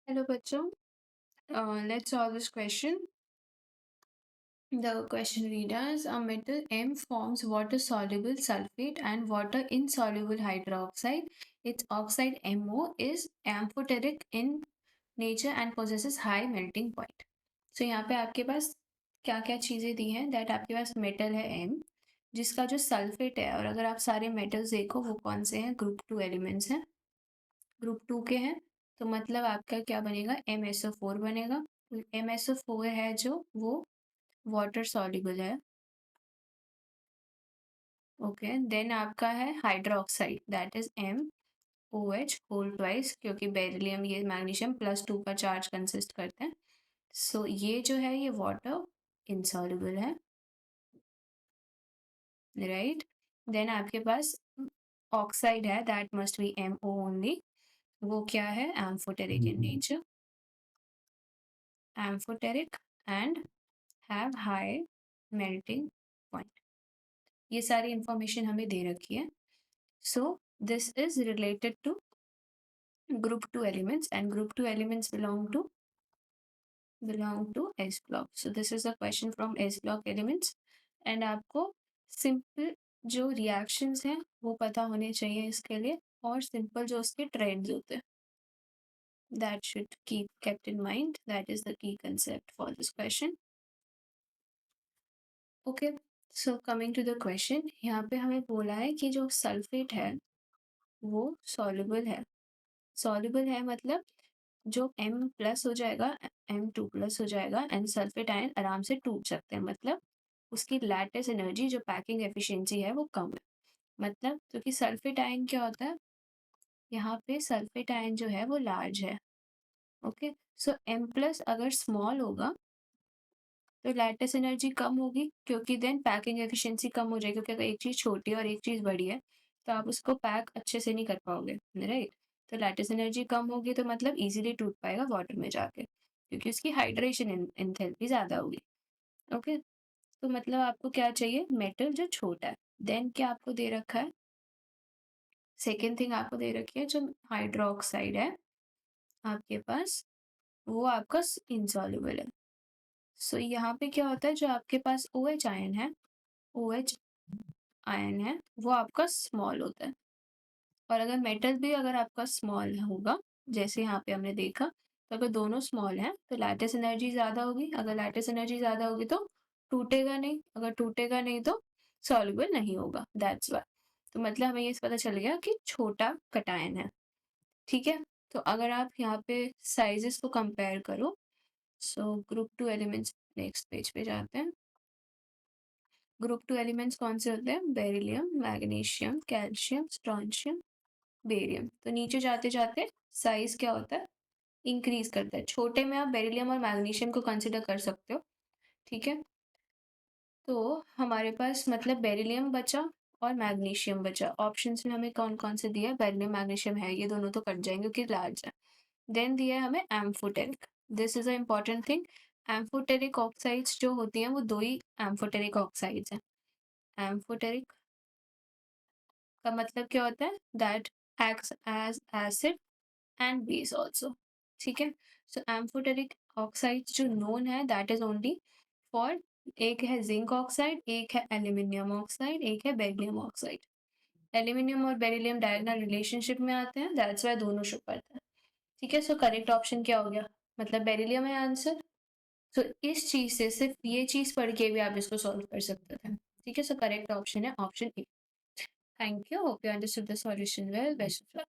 Hello, bachcho. Let's solve this question. The question readers: a metal M forms water soluble sulfate and water insoluble hydroxide. Its oxide MO is amphoteric in nature and possesses high melting point. So यहाँ पे आपके पास क्या क्या चीज़ें दी हैं that आपके पास metal है M जिसका जो सल्फेट है, और अगर आप सारे मेटल्स देखो वो कौन से हैं, ग्रुप 2 एलिमेंट्स हैं, ग्रुप 2 के हैं। तो मतलब आपका क्या बनेगा, MsO4 बनेगा। MsO4 है जो वो वाटर सॉल्युबल है। ओके, देन आपका है hydroxide that is MOH whole twice, क्योंकि बेरिलियम ये मैग्नीशियम +2 का चार्ज कंसिस्ट करते हैं। सो ये जो है ये वाटर इनसॉल्युबल है, राइट। देन आपके पास ऑक्साइड है that must be MO only. वो क्या है, amphoteric in nature, amphoteric and have high melting point. ये सारी इंफॉर्मेशन हमें दे रखी है। So this is related to group 2 elements, and group 2 elements belong to S block. So this is a question from S block elements, and आपको simple जो reactions हैं वो पता होने चाहिए इसके लिए, और simple जो उसके trends होते हैं, that should keep kept in mind. That is the key concept for this question. Okay, so coming to the question, यहाँ पे हमें बोला है कि जो सल्फेट है वो soluble है। soluble है मतलब जो M प्लस हो जाएगा, M2 प्लस हो जाएगा, एंड सल्फेट आयन आराम से टूट सकते हैं। मतलब उसकी लैटिस एनर्जी जो पैकिंग एफिशिएंसी है वो कम है। मतलब क्योंकि सल्फेट आयन क्या होता है, यहाँ पे सल्फेट आयन जो है वो लार्ज है। ओके, सो M प्लस अगर स्मॉल होगा तो लैटिस एनर्जी कम होगी, क्योंकि देन पैकिंग एफिशिएंसी कम हो जाएगी, क्योंकि अगर एक चीज़ छोटी है और एक चीज़ बड़ी है तो आप उसको पैक अच्छे से नहीं कर पाओगे, राइट। तो लैटिस एनर्जी कम होगी तो मतलब इजीली टूट पाएगा वाटर में जाके, क्योंकि उसकी हाइड्रेशन एंथैल्पी ज़्यादा होगी। ओके, तो मतलब आपको क्या चाहिए, मेटल जो छोटा है। देन क्या आपको दे रखा है, सेकेंड थिंग आपको दे रखी है जो हाइड्रोक्साइड है आपके पास, वो आपका इनसॉल्युबल है। सो यहाँ पे क्या होता है, जो आपके पास OH आयन है, OH आयन है वो आपका स्मॉल होता है। और अगर मेटल भी अगर आपका स्मॉल होगा, जैसे यहाँ पे हमने देखा, तो अगर दोनों स्मॉल हैं तो लैटिस एनर्जी ज़्यादा होगी। अगर लैटिस एनर्जी ज़्यादा होगी तो टूटेगा नहीं, अगर टूटेगा नहीं तो सॉल्युबल नहीं होगा, दैट्स वाई। तो मतलब हमें ये पता चल गया कि छोटा कटायन है, ठीक है। तो अगर आप यहाँ पे साइजेस को कंपेयर करो, so group 2 elements, next page पे जाते हैं। ग्रुप 2 एलिमेंट्स कौन से होते हैं, beryllium, magnesium, calcium, strontium, barium. तो नीचे जाते जाते साइज क्या होता है, इंक्रीज करता है। छोटे में आप बेरिलियम और मैग्नीशियम को कंसिडर कर सकते हो, ठीक है। तो हमारे पास मतलब बेरिलियम बचा और मैग्नीशियम बचा। ऑप्शंस में हमें कौन कौन से दिया है, बेरिलियम मैग्नीशियम है, ये दोनों तो कट जाएंगे क्योंकि लार्ज है। देन दिया है हमें amphoteric, this is a important thing. Amphoteric oxides जो होती हैं वो दो ही एम्फोटेरिक ऑक्साइड्स हैं। एम्फोटेरिक का मतलब क्या होता है, that acts as acid and base also, ठीक है। सो एम्फोटेरिक ऑक्साइड्स जो नोन है दैट इज ओनली फॉर, एक है जिंक ऑक्साइड, एक है एल्यूमिनियम ऑक्साइड, एक है बेरिलियम ऑक्साइड। एल्यूमिनियम और बेरिलियम डायगोनल रिलेशनशिप में आते हैं, दैट्स वाई दोनों शुभ करते हैं, ठीक है। सो करेक्ट ऑप्शन क्या हो गया, मतलब बेरिलियम है आंसर। सो इस चीज से, सिर्फ ये चीज पढ़ के भी आप इसको सॉल्व कर सकते थे, ठीक है। सो करेक्ट ऑप्शन है option A. Thank you, hope you understood the solution well, best of luck.